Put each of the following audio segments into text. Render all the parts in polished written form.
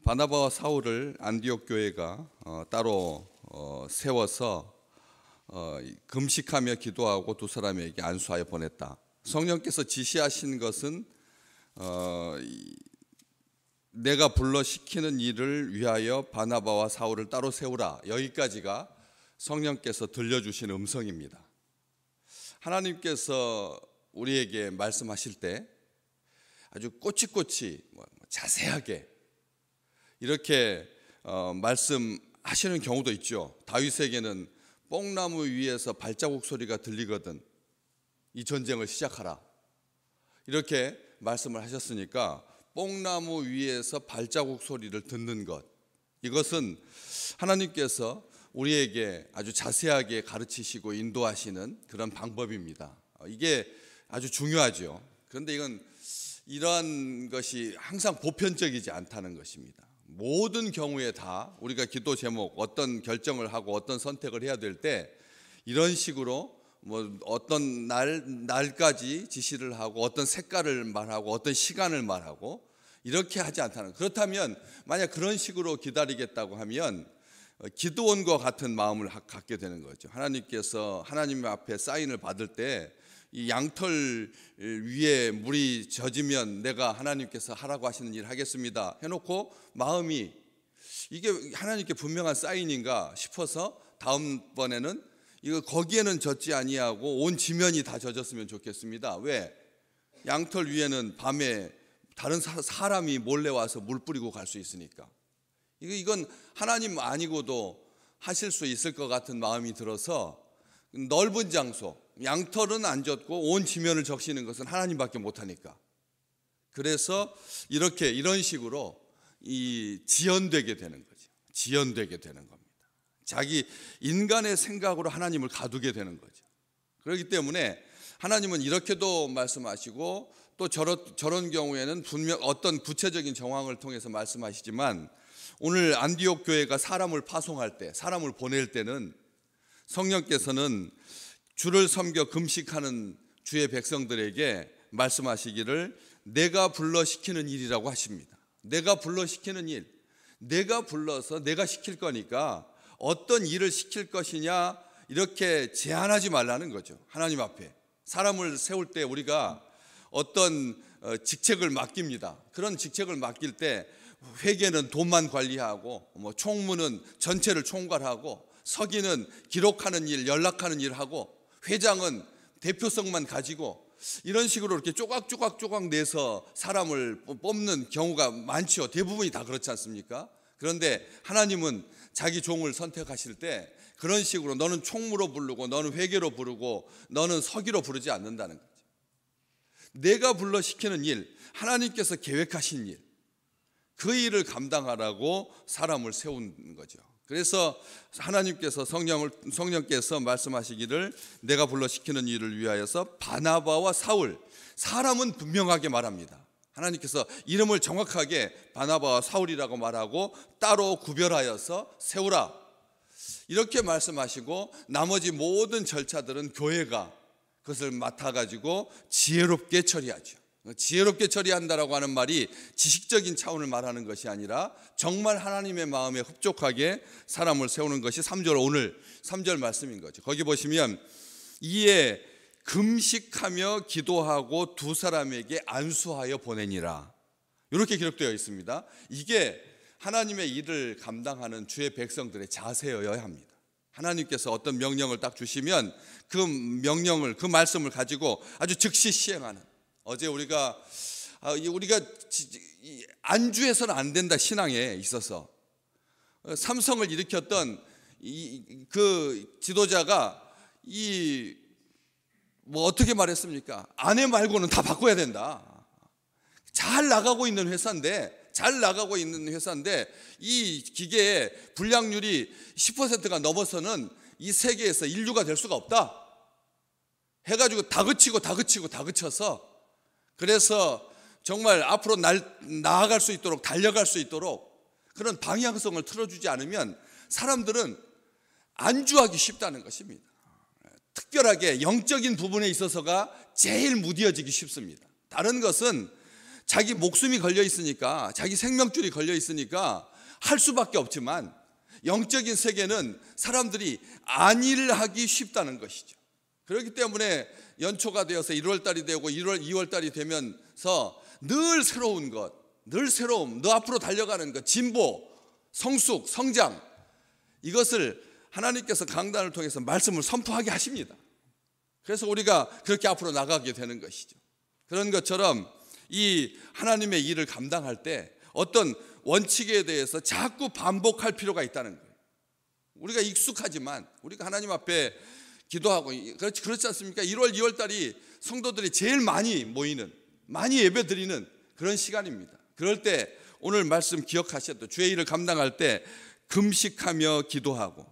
바나바와 사울을 안디옥 교회가 따로 세워서 금식하며 기도하고 두 사람에게 안수하여 보냈다. 성령께서 지시하신 것은 내가 불러 시키는 일을 위하여 바나바와 사울을 따로 세우라. 여기까지가 성령께서 들려주신 음성입니다. 하나님께서 우리에게 말씀하실 때 아주 꼬치꼬치 자세하게 이렇게 말씀하시는 경우도 있죠. 다윗에게는 뽕나무 위에서 발자국 소리가 들리거든 이 전쟁을 시작하라 이렇게 말씀을 하셨으니까 뽕나무 위에서 발자국 소리를 듣는 것, 이것은 하나님께서 우리에게 아주 자세하게 가르치시고 인도하시는 그런 방법입니다. 이게 아주 중요하죠. 그런데 이러한 것이 항상 보편적이지 않다는 것입니다. 모든 경우에 다 우리가 기도 제목, 어떤 결정을 하고 어떤 선택을 해야 될 때 이런 식으로 어떤 날까지 지시를 하고 어떤 색깔을 말하고 어떤 시간을 말하고 이렇게 하지 않다는. 그렇다면 만약 그런 식으로 기다리겠다고 하면 기드온과 같은 마음을 갖게 되는 거죠. 하나님께서 하나님 앞에 사인을 받을 때 이 양털 위에 물이 젖으면 내가 하나님께서 하라고 하시는 일 하겠습니다 해놓고 마음이 이게 하나님께 분명한 사인인가 싶어서 다음번에는 이거 거기에는 젖지 아니하고 온 지면이 다 젖었으면 좋겠습니다. 왜? 양털 위에는 밤에 다른 사람이 몰래 와서 물 뿌리고 갈 수 있으니까. 이건 하나님 아니고도 하실 수 있을 것 같은 마음이 들어서 넓은 장소, 양털은 안 젖고 온 지면을 적시는 것은 하나님밖에 못하니까. 그래서 이런 식으로 지연되게 되는 거죠. 지연되게 되는 겁니다. 자기 인간의 생각으로 하나님을 가두게 되는 거죠. 그렇기 때문에 하나님은 이렇게도 말씀하시고 또 저런 경우에는 분명 어떤 구체적인 정황을 통해서 말씀하시지만 오늘 안디옥 교회가 사람을 파송할 때, 사람을 보낼 때는 성령께서는 주를 섬겨 금식하는 주의 백성들에게 말씀하시기를 내가 불러 시키는 일이라고 하십니다. 내가 불러 시키는 일, 내가 불러서 내가 시킬 거니까 어떤 일을 시킬 것이냐 이렇게 제한하지 말라는 거죠. 하나님 앞에 사람을 세울 때 우리가 어떤 직책을 맡깁니다. 그런 직책을 맡길 때 회계는 돈만 관리하고 총무는 전체를 총괄하고 서기는 기록하는 일, 연락하는 일 하고 회장은 대표성만 가지고 이런 식으로 이렇게 조각 내서 사람을 뽑는 경우가 많죠. 대부분이 다 그렇지 않습니까? 그런데 하나님은 자기 종을 선택하실 때 그런 식으로 너는 총무로 부르고 너는 회계로 부르고 너는 서기로 부르지 않는다는 거죠. 내가 불러 시키는 일, 하나님께서 계획하신 일, 그 일을 감당하라고 사람을 세운 거죠. 그래서 하나님께서 성령께서 말씀하시기를 내가 불러 시키는 일을 위하여서 바나바와 사울, 사람은 분명하게 말합니다. 하나님께서 이름을 정확하게 바나바와 사울이라고 말하고 따로 구별하여서 세우라 이렇게 말씀하시고 나머지 모든 절차들은 교회가 그것을 맡아가지고 지혜롭게 처리하죠. 지혜롭게 처리한다라고 하는 말이 지식적인 차원을 말하는 것이 아니라 정말 하나님의 마음에 흡족하게 사람을 세우는 것이 오늘 3절 말씀인 거죠. 거기 보시면 이에 금식하며 기도하고 두 사람에게 안수하여 보내니라 이렇게 기록되어 있습니다. 이게 하나님의 일을 감당하는 주의 백성들의 자세여야 합니다. 하나님께서 어떤 명령을 딱 주시면 그 명령을, 그 말씀을 가지고 아주 즉시 시행하는. 어제 우리가 안주해서는 안 된다 신앙에 있어서 삼성을 일으켰던 그 지도자가 어떻게 말했습니까? 아내 말고는 다 바꿔야 된다. 잘 나가고 있는 회사인데 이 기계의 불량률이 10%가 넘어서는 이 세계에서 인류가 될 수가 없다 해가지고 다 그쳐서 그래서 정말 앞으로 나아갈 수 있도록 달려갈 수 있도록 그런 방향성을 틀어주지 않으면 사람들은 안주하기 쉽다는 것입니다. 특별하게 영적인 부분에 있어서가 제일 무뎌지기 쉽습니다. 다른 것은 자기 목숨이 걸려 있으니까, 자기 생명줄이 걸려 있으니까 할 수밖에 없지만, 영적인 세계는 사람들이 안일하기 쉽다는 것이죠. 그렇기 때문에 연초가 되어서 1월 달이 되고 2월 달이 되면서 늘 새로운 것, 늘 새로움, 너 앞으로 달려가는 것, 진보, 성숙, 성장, 이것을 하나님께서 강단을 통해서 말씀을 선포하게 하십니다. 그래서 우리가 그렇게 앞으로 나가게 되는 것이죠. 그런 것처럼 이 하나님의 일을 감당할 때 어떤 원칙에 대해서 자꾸 반복할 필요가 있다는 거예요. 우리가 익숙하지만, 우리가 하나님 앞에 기도하고, 그렇지 않습니까? 1월, 2월 달이 성도들이 제일 많이 모이는, 많이 예배 드리는 그런 시간입니다. 그럴 때 오늘 말씀 기억하셔야 돼요. 주의 일을 감당할 때 금식하며 기도하고,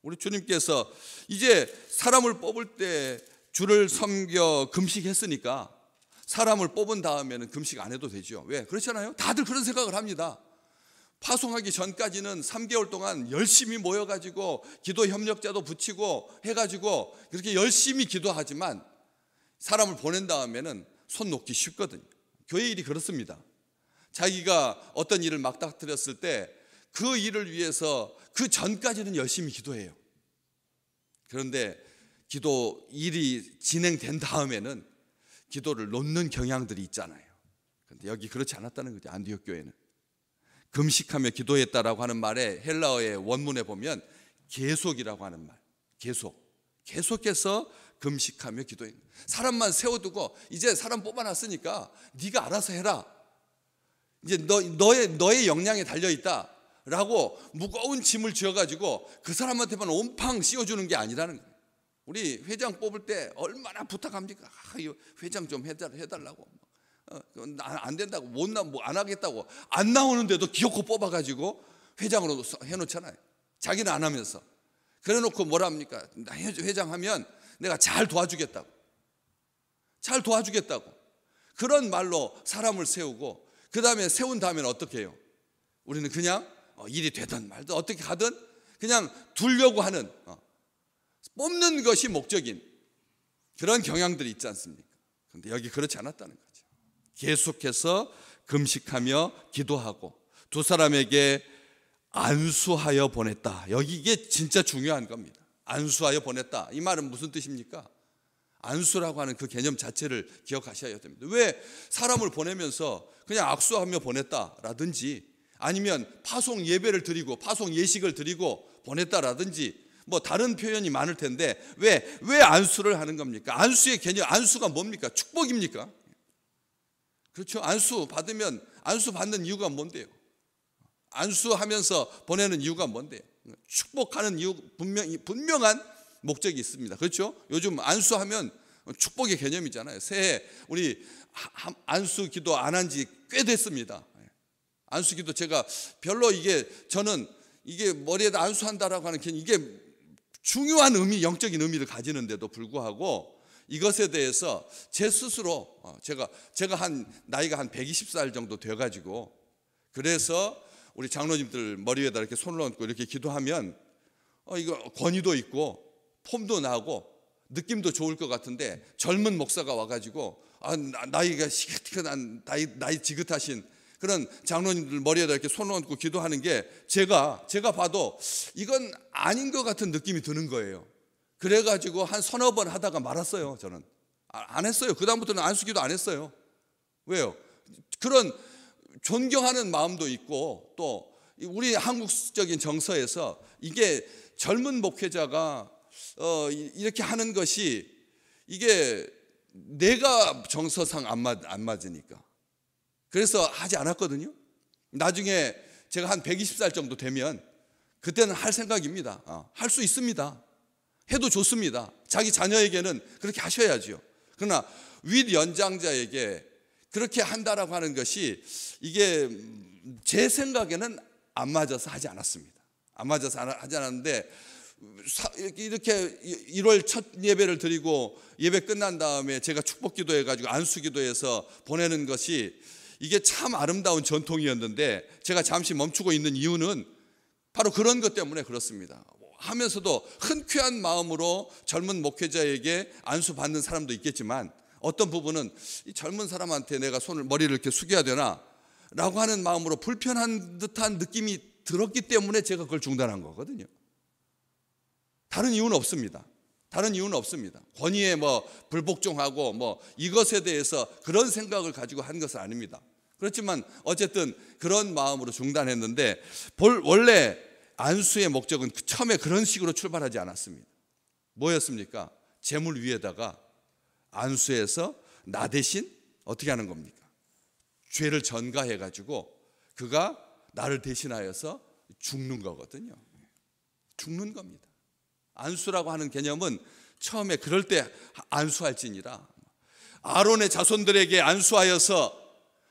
우리 주님께서 이제 사람을 뽑을 때 주를 섬겨 금식했으니까 사람을 뽑은 다음에는 금식 안 해도 되죠. 왜? 그렇잖아요. 다들 그런 생각을 합니다. 파송하기 전까지는 3개월 동안 열심히 모여가지고 기도 협력자도 붙이고 해가지고 그렇게 열심히 기도하지만 사람을 보낸 다음에는 손 놓기 쉽거든요. 교회 일이 그렇습니다. 자기가 어떤 일을 맞닥뜨렸을 때 그 일을 위해서 그 전까지는 열심히 기도해요. 그런데 기도 일이 진행된 다음에는 기도를 놓는 경향들이 있잖아요. 그런데 여기 그렇지 않았다는 거죠. 안디옥 교회는 금식하며 기도했다라고 하는 말에 헬라어의 원문에 보면 계속이라고 하는 말, 계속해서 금식하며 기도했다. 사람만 세워두고 이제 사람 뽑아놨으니까 네가 알아서 해라, 이제 너의 역량에 달려있다 라고 무거운 짐을 지어가지고 그 사람한테만 온팡 씌워주는 게 아니라는 거예요. 우리 회장 뽑을 때 얼마나 부탁합니까? 회장 좀 해달라고. 안 된다고, 안 하겠다고, 안 나오는데도 기어코 뽑아가지고 회장으로 해놓잖아요. 자기는 안 하면서. 그래 놓고 뭐라 합니까? 회장 하면 내가 잘 도와주겠다고. 그런 말로 사람을 세우고, 그 다음에 세운 다음에는 어떻게 해요? 우리는 그냥 일이 되든 말든 어떻게 가든 그냥 두려고 하는, 뽑는 것이 목적인 그런 경향들이 있지 않습니까? 그런데 여기 그렇지 않았다는 거죠. 계속해서 금식하며 기도하고 두 사람에게 안수하여 보냈다. 여기 이게 진짜 중요한 겁니다. 안수하여 보냈다. 이 말은 무슨 뜻입니까? 안수라고 하는 그 개념 자체를 기억하셔야 됩니다. 왜 사람을 보내면서 그냥 악수하며 보냈다라든지, 아니면 파송 예배를 드리고 파송 예식을 드리고 보냈다라든지, 뭐 다른 표현이 많을 텐데 왜 안수를 하는 겁니까? 안수의 개념, 안수가 뭡니까? 축복입니까? 그렇죠. 안수 받으면, 안수 받는 이유가 뭔데요? 안수하면서 보내는 이유가 뭔데요? 축복하는 이유, 분명한 목적이 있습니다. 그렇죠? 요즘 안수하면 축복의 개념이잖아요. 새해 우리 안수 기도 안 한 지 꽤 됐습니다. 안수 기도 제가 별로 저는 이게 머리에다 안수한다라고 하는 이게 중요한 의미, 영적인 의미를 가지는데도 불구하고 이것에 대해서 제 스스로 제가 나이가 한 120살 정도 돼가지고, 그래서 우리 장로님들 머리 위에다 이렇게 손을 얹고 이렇게 기도하면 이거 권위도 있고 폼도 나고 느낌도 좋을 것 같은데, 젊은 목사가 와가지고 나이가 시긋시긋한 나이 지긋하신 그런 장로님들 머리에다 이렇게 손을 얹고 기도하는 게 제가 봐도 이건 아닌 것 같은 느낌이 드는 거예요. 그래가지고 한 서너 번 하다가 말았어요. 저는 안 했어요. 그 다음부터는 안수기도 안 했어요. 왜요? 그런 존경하는 마음도 있고, 또 우리 한국적인 정서에서 이게 젊은 목회자가 이렇게 하는 것이 이게 내가 정서상 안 맞으니까 그래서 하지 않았거든요. 나중에 제가 한 120살 정도 되면 그때는 할 생각입니다. 할 수 있습니다. 해도 좋습니다. 자기 자녀에게는 그렇게 하셔야죠. 그러나 윗 연장자에게 그렇게 한다라고 하는 것이 이게 제 생각에는 안 맞아서 하지 않았습니다. 안 맞아서 하지 않았는데, 이렇게 1월 첫 예배를 드리고 예배 끝난 다음에 제가 축복 기도해가지고 안수 기도해서 보내는 것이 이게 참 아름다운 전통이었는데, 제가 잠시 멈추고 있는 이유는 바로 그런 것 때문에 그렇습니다. 하면서도 흔쾌한 마음으로 젊은 목회자에게 안수 받는 사람도 있겠지만, 어떤 부분은 이 젊은 사람한테 내가 머리를 이렇게 숙여야 되나 라고 하는 마음으로 불편한 듯한 느낌이 들었기 때문에 제가 그걸 중단한 거거든요. 다른 이유는 없습니다. 다른 이유는 없습니다. 권위에 불복종하고 이것에 대해서 그런 생각을 가지고 한 것은 아닙니다. 그렇지만 어쨌든 그런 마음으로 중단했는데, 원래 안수의 목적은 처음에 그런 식으로 출발하지 않았습니다. 뭐였습니까? 재물 위에다가 안수해서 나 대신 어떻게 하는 겁니까? 죄를 전가해 가지고 그가 나를 대신하여서 죽는 거거든요. 죽는 겁니다. 안수라고 하는 개념은 처음에 그럴 때 안수할지니라, 아론의 자손들에게 안수하여서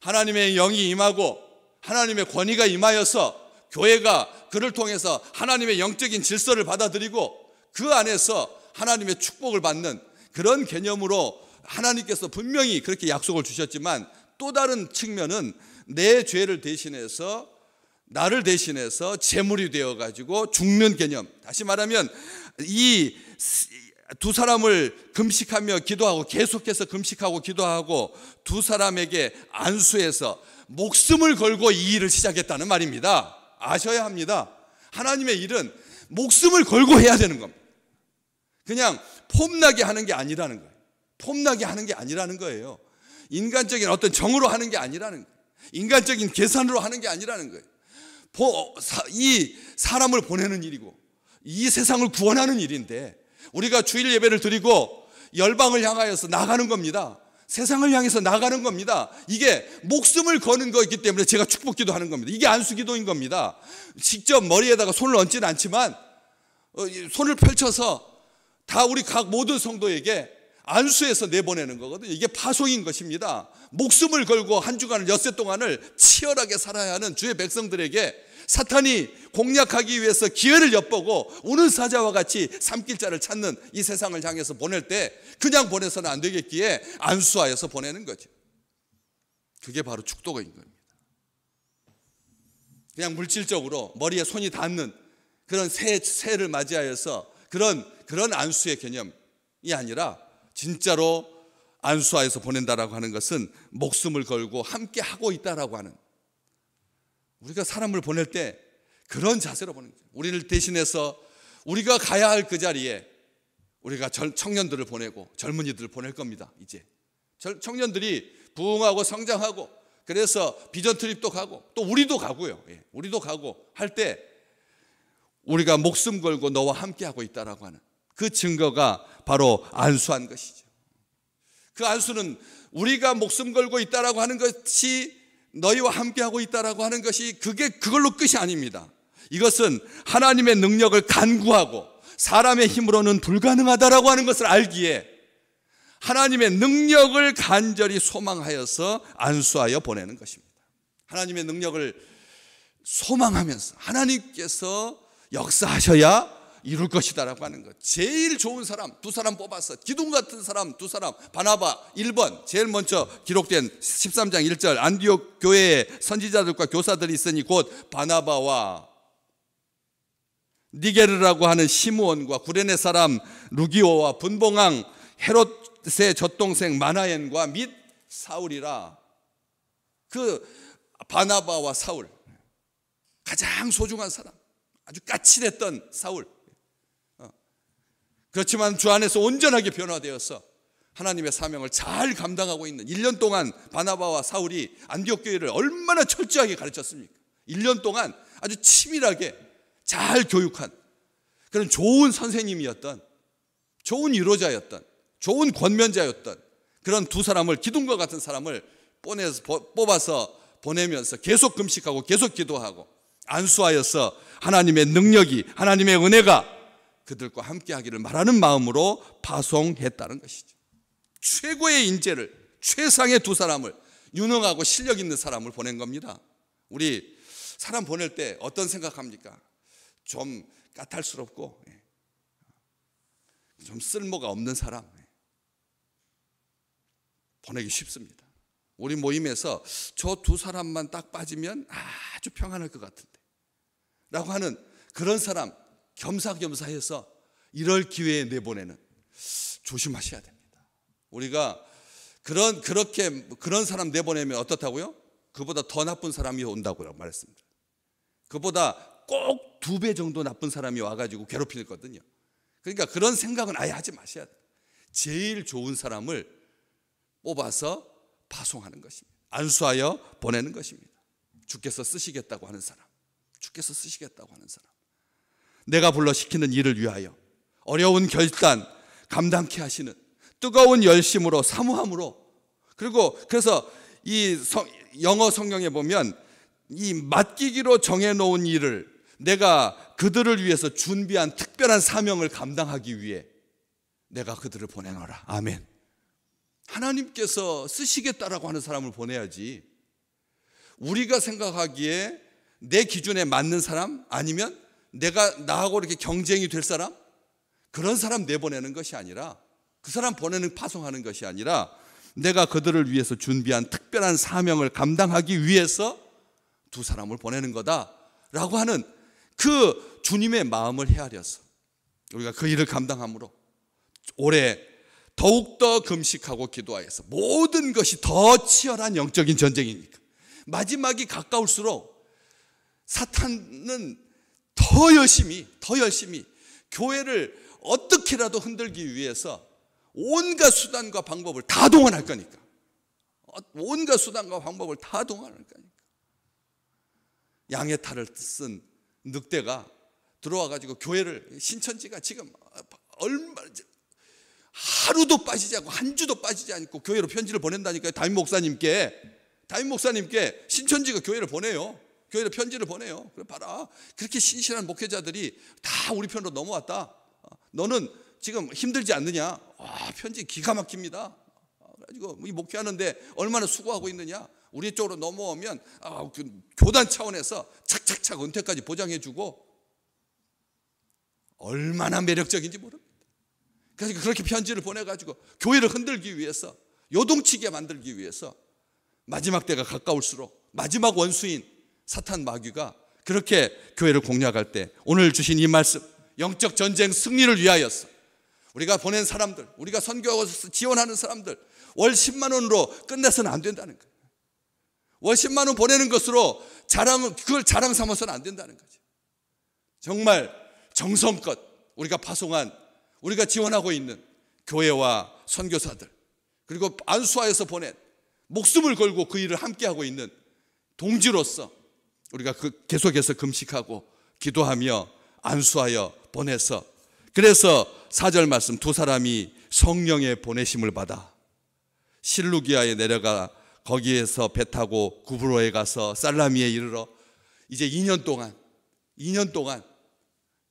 하나님의 영이 임하고 하나님의 권위가 임하여서 교회가 그를 통해서 하나님의 영적인 질서를 받아들이고 그 안에서 하나님의 축복을 받는 그런 개념으로 하나님께서 분명히 그렇게 약속을 주셨지만, 또 다른 측면은 내 죄를 대신해서 나를 대신해서 제물이 되어가지고 죽는 개념. 다시 말하면 이 두 사람을 금식하며 기도하고 계속해서 금식하고 기도하고 두 사람에게 안수해서 목숨을 걸고 이 일을 시작했다는 말입니다. 아셔야 합니다. 하나님의 일은 목숨을 걸고 해야 되는 겁니다. 그냥 폼나게 하는 게 아니라는 거예요. 폼나게 하는 게 아니라는 거예요. 인간적인 어떤 정으로 하는 게 아니라는 거예요. 인간적인 계산으로 하는 게 아니라는 거예요. 이 사람을 보내는 일이고 이 세상을 구원하는 일인데, 우리가 주일 예배를 드리고 열방을 향하여서 나가는 겁니다. 세상을 향해서 나가는 겁니다. 이게 목숨을 거는 거기 때문에 제가 축복기도 하는 겁니다. 이게 안수기도인 겁니다. 직접 머리에다가 손을 얹지는 않지만 손을 펼쳐서 다 우리 각 모든 성도에게 안수해서 내보내는 거거든요. 이게 파송인 것입니다. 목숨을 걸고 한 주간을 엿새 동안을 치열하게 살아야 하는 주의 백성들에게 사탄이 공략하기 위해서 기회를 엿보고 우는 사자와 같이 삼킬 자를 찾는 이 세상을 향해서 보낼 때 그냥 보내서는 안 되겠기에 안수하여서 보내는 거죠. 그게 바로 축도인 겁니다. 그냥 물질적으로 머리에 손이 닿는 그런 새를 맞이하여서 그런 안수의 개념이 아니라, 진짜로 안수하여서 보낸다라고 하는 것은 목숨을 걸고 함께 하고 있다라고 하는, 우리가 사람을 보낼 때 그런 자세로 보내는 거예요. 우리를 대신해서 우리가 가야 할 그 자리에 우리가 청년들을 보내고 젊은이들을 보낼 겁니다. 이제 청년들이 부흥하고 성장하고, 그래서 비전 트립도 가고 또 우리도 가고요. 우리도 가고 할 때 우리가 목숨 걸고 너와 함께 하고 있다라고 하는 그 증거가 바로 안수한 것이죠. 그 안수는 우리가 목숨 걸고 있다라고 하는 것이, 너희와 함께하고 있다라고 하는 것이 그걸로 끝이 아닙니다. 이것은 하나님의 능력을 간구하고 사람의 힘으로는 불가능하다라고 하는 것을 알기에 하나님의 능력을 간절히 소망하여서 안수하여 보내는 것입니다. 하나님의 능력을 소망하면서 하나님께서 역사하셔야 이룰 것이다라고 하는 것. 제일 좋은 사람 두 사람 뽑아서, 기둥 같은 사람 두 사람, 바나바 1번, 제일 먼저 기록된 13장 1절, 안디옥 교회에 선지자들과 교사들이 있으니 곧 바나바와 니게르라고 하는 시므온과 구레네 사람 루기오와 분봉왕 헤롯의 젖동생 마나엔과 및 사울이라. 그 바나바와 사울, 가장 소중한 사람, 아주 까칠했던 사울, 그렇지만 주 안에서 온전하게 변화되어서 하나님의 사명을 잘 감당하고 있는, 1년 동안 바나바와 사울이 안디옥 교회를 얼마나 철저하게 가르쳤습니까? 1년 동안 아주 치밀하게 잘 교육한 그런 좋은 선생님이었던, 좋은 유로자였던, 좋은 권면자였던 그런 두 사람을, 기둥과 같은 사람을 뽑아서 보내면서 계속 금식하고 계속 기도하고 안수하여서 하나님의 능력이, 하나님의 은혜가 그들과 함께 하기를 말하는 마음으로 파송했다는 것이죠. 최고의 인재를, 최상의 두 사람을, 유능하고 실력 있는 사람을 보낸 겁니다. 우리 사람 보낼 때 어떤 생각합니까? 좀 까탈스럽고 좀 쓸모가 없는 사람 보내기 쉽습니다. 우리 모임에서 저 두 사람만 딱 빠지면 아주 평안할 것 같은데 라고 하는 그런 사람 겸사겸사해서 이럴 기회에 내보내는, 조심하셔야 됩니다. 우리가 그런 사람 내보내면 어떻다고요? 그보다 더 나쁜 사람이 온다고 말했습니다. 그보다 꼭 2배 정도 나쁜 사람이 와가지고 괴롭히거든요. 그러니까 그런 생각은 아예 하지 마셔야 돼요. 제일 좋은 사람을 뽑아서 파송하는 것입니다. 안수하여 보내는 것입니다. 주께서 쓰시겠다고 하는 사람, 주께서 쓰시겠다고 하는 사람, 내가 불러 시키는 일을 위하여 어려운 결단 감당케 하시는 뜨거운 열심으로 사모함으로, 그리고 그래서 이 영어 성경에 보면 이 맡기기로 정해놓은 일을 내가 그들을 위해서 준비한 특별한 사명을 감당하기 위해 내가 그들을 보내노라. 아멘. 하나님께서 쓰시겠다라고 하는 사람을 보내야지, 우리가 생각하기에 내 기준에 맞는 사람, 아니면 나하고 이렇게 경쟁이 될 사람, 그런 사람 내보내는 것이 아니라, 그 사람 파송하는 것이 아니라 내가 그들을 위해서 준비한 특별한 사명을 감당하기 위해서 2 사람을 보내는 거다라고 하는 그 주님의 마음을 헤아려서 우리가 그 일을 감당함으로 올해 더욱더 금식하고 기도하여서 모든 것이 더 치열한 영적인 전쟁이니까 마지막이 가까울수록 사탄은 더 열심히 교회를 어떻게라도 흔들기 위해서 온갖 수단과 방법을 다 동원할 거니까. 온갖 수단과 방법을 다 동원할 거니까. 양의 탈을 쓴 늑대가 들어와가지고 교회를, 신천지가 지금 하루도 빠지지 않고 한 주도 빠지지 않고 교회로 편지를 보낸다니까요. 담임 목사님께 신천지가 교회를 보내요. 교회로 편지를 보내요. 그래 봐라, 그렇게 신실한 목회자들이 다 우리 편으로 넘어왔다. 너는 지금 힘들지 않느냐? 편지 기가 막힙니다. 그래가지고 이 목회하는데 얼마나 수고하고 있느냐? 우리 쪽으로 넘어오면 그 교단 차원에서 착착착 은퇴까지 보장해주고, 얼마나 매력적인지 모릅니다. 그래서 그렇게 편지를 보내가지고 교회를 흔들기 위해서, 요동치게 만들기 위해서 마지막 때가 가까울수록 마지막 원수인 사탄 마귀가 그렇게 교회를 공략할 때, 오늘 주신 이 말씀, 영적 전쟁 승리를 위하여서 우리가 보낸 사람들, 우리가 선교하고 지원하는 사람들 월 10만 원으로 끝내서는 안 된다는 거예요. 월 10만 원 보내는 것으로 그걸 자랑 삼아서는 안 된다는 거죠. 정말 정성껏 우리가 파송한, 우리가 지원하고 있는 교회와 선교사들, 그리고 안수하여서 보낸, 목숨을 걸고 그 일을 함께하고 있는 동지로서 우리가 계속해서 금식하고 기도하며 안수하여 보내서, 그래서 4절 말씀, 2 사람이 성령의 보내심을 받아 실루기아에 내려가 거기에서 배 타고 구브로에 가서 살라미에 이르러 이제 2년 동안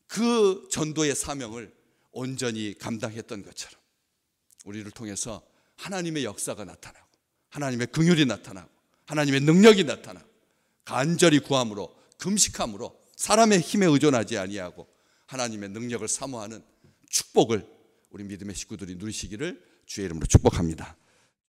그 전도의 사명을 온전히 감당했던 것처럼 우리를 통해서 하나님의 역사가 나타나고 하나님의 긍휼이 나타나고 하나님의 능력이 나타나고 간절히 구함으로, 금식함으로, 사람의 힘에 의존하지 아니하고 하나님의 능력을 사모하는 축복을 우리 믿음의 식구들이 누리시기를 주의 이름으로 축복합니다.